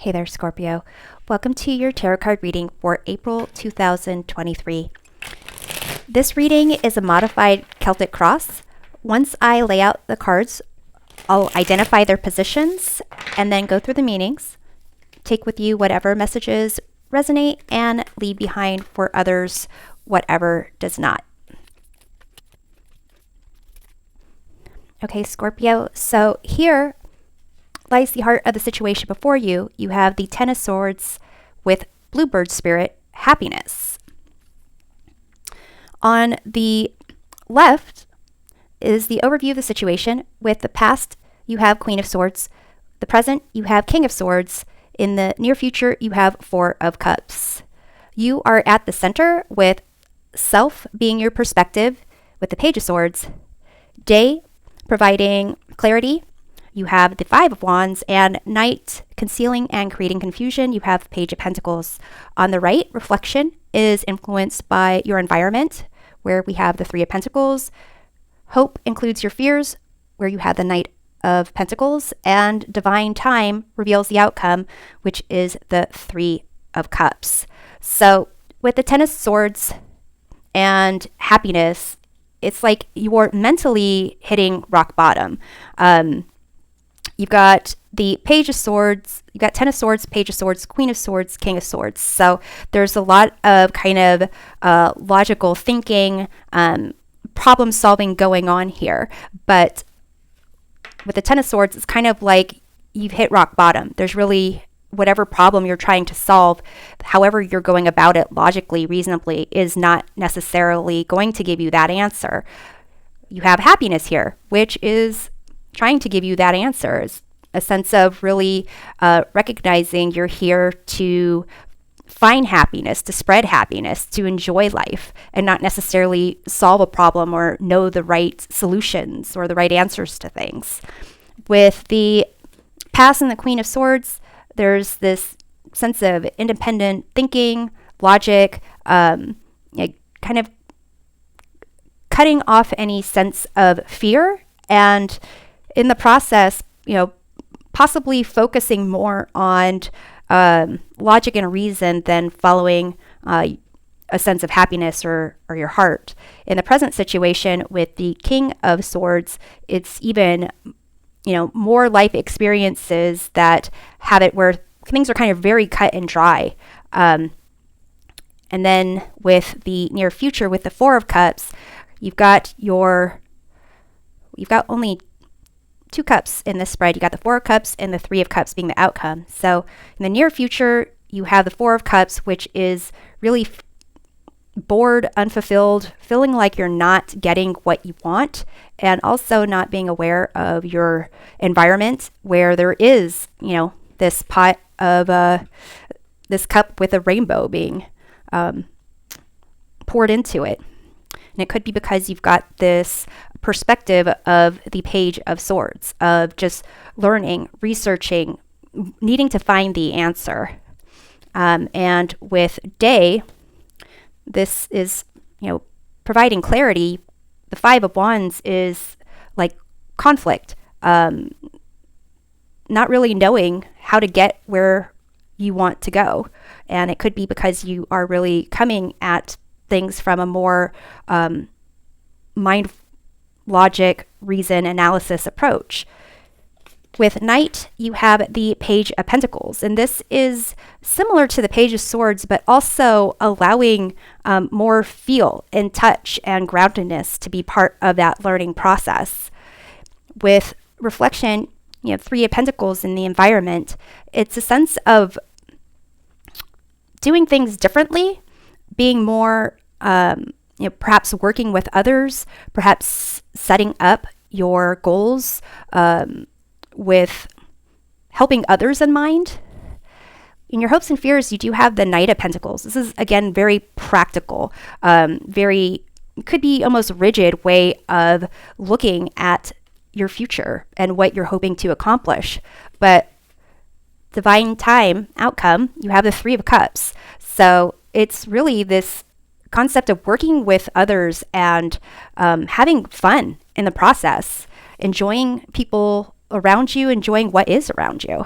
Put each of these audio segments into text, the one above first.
Hey there, Scorpio. Welcome to your tarot card reading for April 2023. This reading is a modified Celtic cross. Once I lay out the cards, I'll identify their positions and then go through the meanings, take with you whatever messages resonate, and leave behind for others whatever does not. Okay, Scorpio, so here lies the heart of the situation before you. You have the Ten of Swords with Bluebird Spirit, happiness. On the left is the overview of the situation. With the past, you have Queen of Swords. The present, you have King of Swords. In the near future, you have Four of Cups. You are at the center with self being your perspective with the Page of Swords. Day providing clarity. You have the Five of Wands, and night concealing and creating confusion. You have Page of Pentacles. On the right, reflection is influenced by your environment, where we have the Three of Pentacles. Hope includes your fears, where you have the Knight of Pentacles, and divine time reveals the outcome, which is the Three of Cups. So with the Ten of Swords and happiness, it's like you're mentally hitting rock bottom. You've got the Page of Swords, you've got Ten of Swords, Page of Swords, Queen of Swords, King of Swords. So there's a lot of kind of logical thinking, problem solving going on here. But with the Ten of Swords, it's kind of like you've hit rock bottom. There's really whatever problem you're trying to solve, however you're going about it logically, reasonably, is not necessarily going to give you that answer. You have happiness here, which is trying to give you that answer. Is a sense of really recognizing you're here to find happiness, to spread happiness, to enjoy life, and not necessarily solve a problem or know the right solutions or the right answers to things. With the Past and the Queen of Swords, there's this sense of independent thinking, logic, kind of cutting off any sense of fear, and in the process, possibly focusing more on logic and reason than following a sense of happiness or your heart. In the present situation with the King of Swords, it's even more life experiences that have it where things are kind of very cut and dry. And then with the near future, with the Four of Cups, you've got only two cups in this spread. You got the Four of Cups and the Three of Cups being the outcome. So in the near future, you have the Four of Cups, which is really bored, unfulfilled, feeling like you're not getting what you want, and also not being aware of your environment, where there is, this pot of this cup with a rainbow being poured into it. And it could be because you've got this perspective of the Page of Swords, of just learning, researching, needing to find the answer. And with Day, this is, providing clarity. The Five of Wands is like conflict, not really knowing how to get where you want to go. And it could be because you are really coming at things from a more mind, logic, reason, analysis approach. With Night, you have the Page of Pentacles, and this is similar to the Page of Swords, but also allowing more feel and touch and groundedness to be part of that learning process. With Reflection, Three of Pentacles in the environment, it's a sense of doing things differently, being more, perhaps working with others, perhaps setting up your goals, with helping others in mind. In your hopes and fears, you do have the Knight of Pentacles. This is, again, very practical, could be almost rigid way of looking at your future and what you're hoping to accomplish. But divine time outcome, you have the Three of Cups. So it's really this concept of working with others and having fun in the process, enjoying people around you, enjoying what is around you.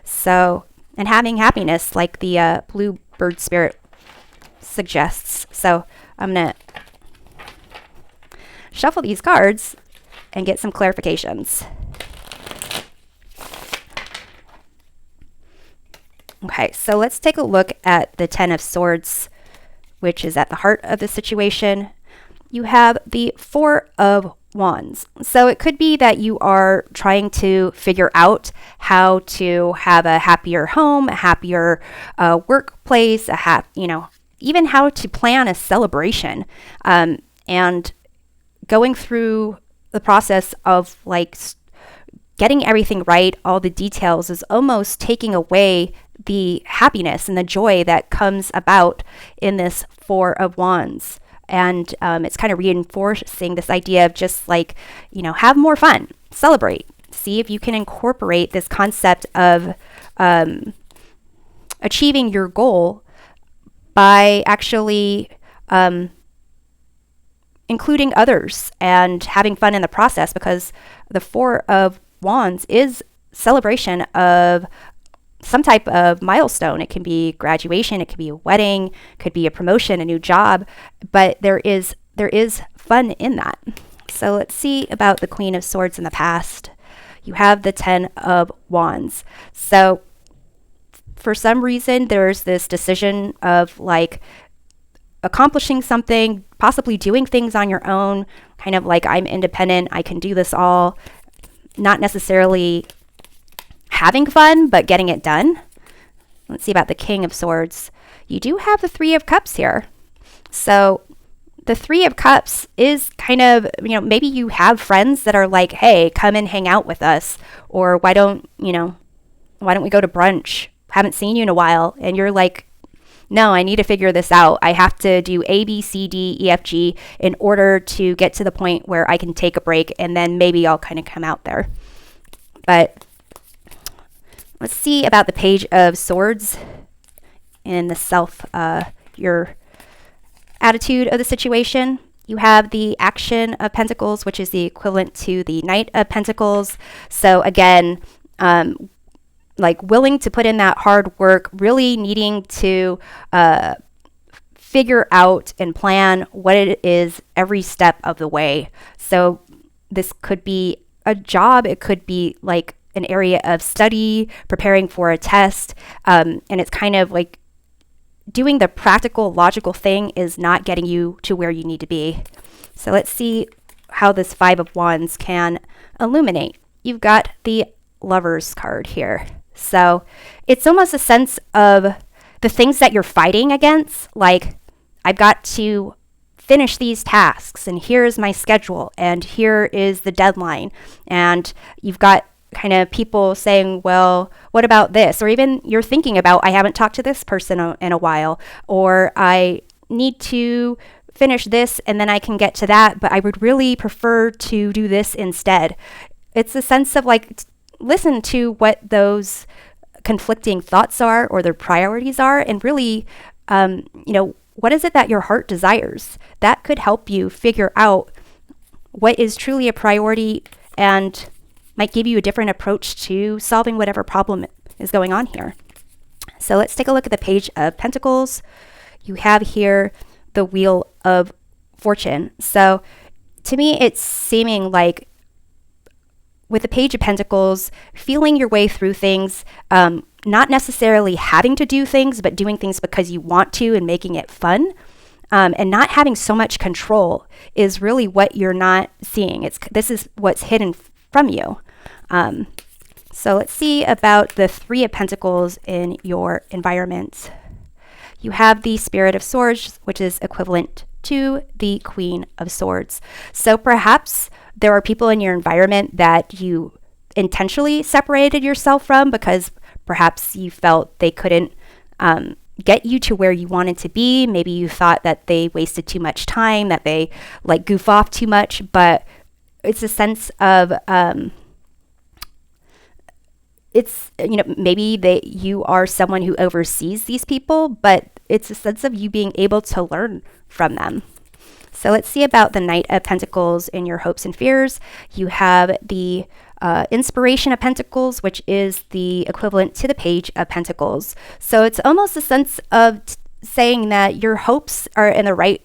So and having happiness, like the bluebird spirit suggests. So I'm going to shuffle these cards and get some clarifications. Okay, so let's take a look at the Ten of Swords, which is at the heart of the situation. You have the Four of Wands. So it could be that you are trying to figure out how to have a happier home, a happier workplace, even how to plan a celebration, and going through the process of like getting everything right, all the details, is almost taking away the happiness and the joy that comes about in this Four of Wands. And it's kind of reinforcing this idea of just like, have more fun, celebrate, see if you can incorporate this concept of achieving your goal by actually including others and having fun in the process, because the Four of Wands is celebration of some type of milestone. It can be graduation, it could be a wedding, it could be a promotion, a new job, but there is fun in that. So let's see about the Queen of Swords in the past. You have the Ten of Wands. So for some reason, there's this decision of like accomplishing something, possibly doing things on your own, kind of like I'm independent, I can do this all, not necessarily having fun, but getting it done. Let's see about the King of Swords. You do have the Three of Cups here. So the Three of Cups is kind of, maybe you have friends that are like, hey, come and hang out with us. Or why don't we go to brunch? Haven't seen you in a while. And you're like, no, I need to figure this out. I have to do A, B, C, D, E, F, G in order to get to the point where I can take a break, and then maybe I'll kind of come out there. But let's see about the Page of Swords and your attitude of the situation. You have the Action of Pentacles, which is the equivalent to the Knight of Pentacles. So again, like willing to put in that hard work, really needing to figure out and plan what it is every step of the way. So this could be a job, it could be like an area of study, preparing for a test, and it's kind of like doing the practical, logical thing is not getting you to where you need to be. So let's see how this Five of Wands can illuminate. You've got the Lovers card here. So it's almost a sense of the things that you're fighting against, like I've got to finish these tasks, and here's my schedule, and here is the deadline, and you've got kind of people saying, well, what about this? Or even you're thinking about, I haven't talked to this person in a while, or I need to finish this and then I can get to that, but I would really prefer to do this instead. It's a sense of like, listen to what those conflicting thoughts are or their priorities are, and really, what is it that your heart desires? That could help you figure out what is truly a priority and might give you a different approach to solving whatever problem is going on here. So let's take a look at the Page of Pentacles. You have here the Wheel of Fortune. So to me, it's seeming like with the Page of Pentacles, feeling your way through things, not necessarily having to do things, but doing things because you want to and making it fun, and not having so much control is really what you're not seeing. This is what's hidden from you. So let's see about the Three of Pentacles in your environment. You have the Spirit of Swords, which is equivalent to the Queen of Swords. So perhaps there are people in your environment that you intentionally separated yourself from because perhaps you felt they couldn't get you to where you wanted to be. Maybe you thought that they wasted too much time, that they like goof off too much, but it's a sense of maybe you are someone who oversees these people, but it's a sense of you being able to learn from them. So let's see about the Knight of Pentacles in your hopes and fears. You have the Inspiration of Pentacles, which is the equivalent to the Page of Pentacles. So it's almost a sense of saying that your hopes are in the right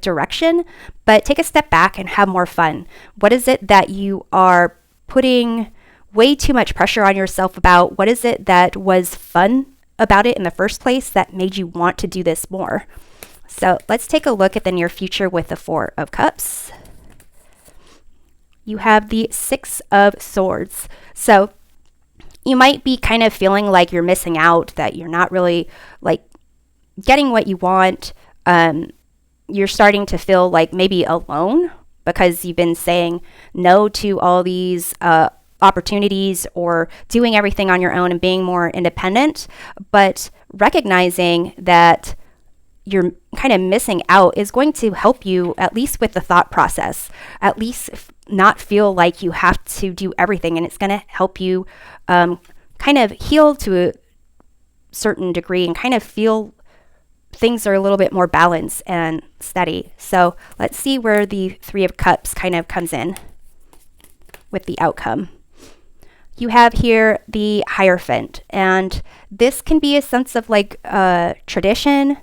direction, but take a step back and have more fun. What is it that you are putting way too much pressure on yourself about? What is it that was fun about it in the first place that made you want to do this more? So let's take a look at the near future with the Four of Cups. You have the Six of Swords. So you might be kind of feeling like you're missing out, that you're not really getting what you want. You're starting to feel like maybe alone because you've been saying no to all these opportunities or doing everything on your own and being more independent. But recognizing that you're kind of missing out is going to help you, at least with the thought process, at least not feel like you have to do everything. And it's going to help you kind of heal to a certain degree and kind of feel things are a little bit more balanced and steady. So let's see where the Three of Cups kind of comes in with the outcome. You have here the Hierophant, and this can be a sense of tradition,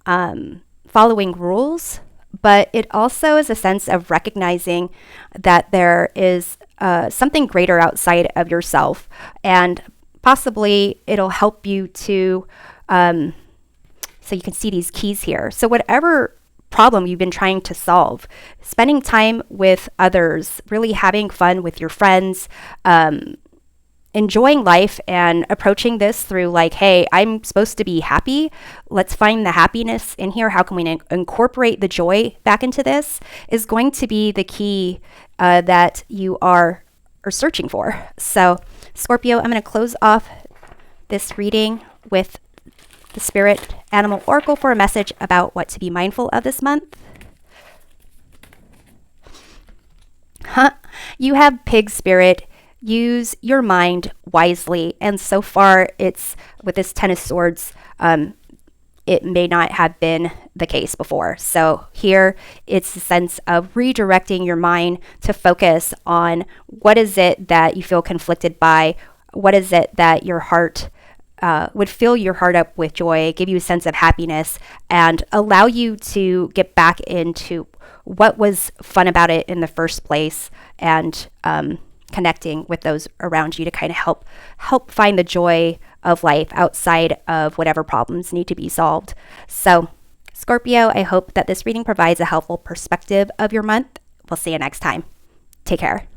following rules, but it also is a sense of recognizing that there is something greater outside of yourself, and possibly it'll help you to so you can see these keys here. So whatever problem you've been trying to solve, spending time with others, really having fun with your friends, enjoying life and approaching this through hey, I'm supposed to be happy. Let's find the happiness in here. How can we incorporate the joy back into this is going to be the key that you are searching for. So Scorpio, I'm going to close off this reading with the Spirit Animal Oracle for a message about what to be mindful of this month. You have Pig Spirit. Use your mind wisely. And so far, it's with this Ten of Swords, it may not have been the case before. So here, it's a sense of redirecting your mind to focus on what is it that you feel conflicted by, what is it that your heart would fill your heart up with joy, give you a sense of happiness, and allow you to get back into what was fun about it in the first place, and connecting with those around you to kind of help find the joy of life outside of whatever problems need to be solved. So Scorpio, I hope that this reading provides a helpful perspective of your month. We'll see you next time. Take care.